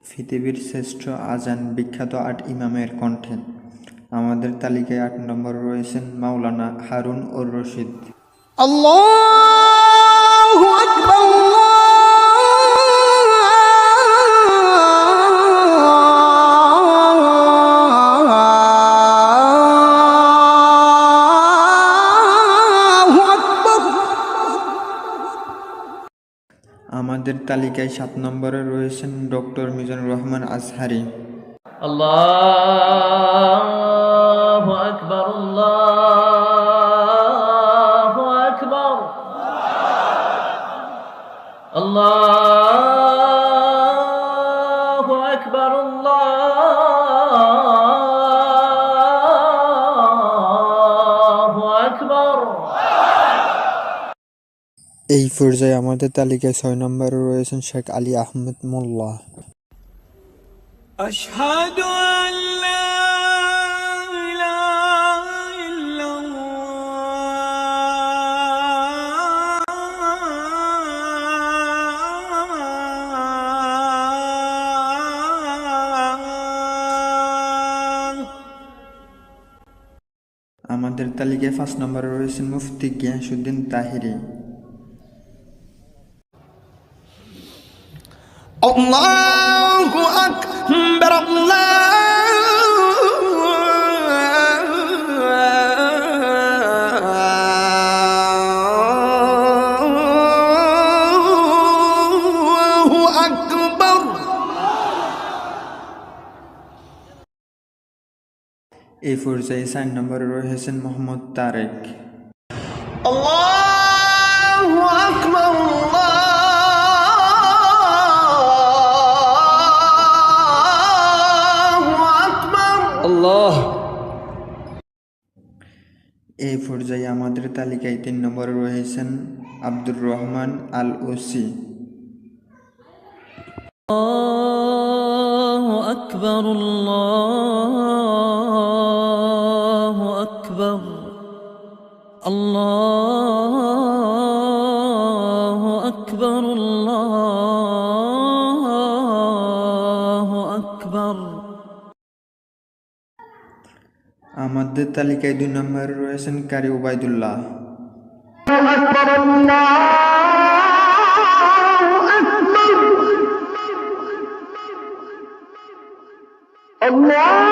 পৃথিবীর শ্রেষ্ঠ আজান বিখ্যাত ৮ ইমামের কণ্ঠে। আমাদের তালিকায় ৮ নম্বরে রয়েছেন মাওলানা হারুন অর রশিদ। আল্লাহু আকবার, আল্লাহু আকবার। আমাদের তালিকায় ৭ নম্বরে রয়েছেন ডক্টর মিজানুর রহমান আজহারি। আল্লাহু আকবার, আল্লাহু আকবার, আল্লাহু আকবার, আল্লাহু আকবার। এই পর্যায়ে আমাদের তালিকায় ৬ নম্বরে রয়েছেন শেখ আলী আহমেদ মোল্লা। أشهد أن لا إله إلا الله। আমাদের তালিকায় ৫ নম্বরে রয়েছেন মুফতি গিয়াসউদ্দিন তাহিরি। আল্লাহু আকবার, আল্লাহু আকবার। এই পর্যায়ে ৪ নম্বরে রয়েছেন মোহাম্মদ তারেক। আল্লাহু আকবার, আল্লাহু আকবার, আল্লাহ। এই পর্যায়ে আমাদের তালিকায় ৩ নম্বরে রয়েছেন আব্দুর রহমান আল ওসি। আল্লাহু আকবার, আল্লাহু আকবার, আল্লাহু আকবার, আল্লাহু আকবার। আমাদের তালিকায় ২ নম্বরে রয়েছেন কারি ওবায়দুল্লাহ। আল্লাহু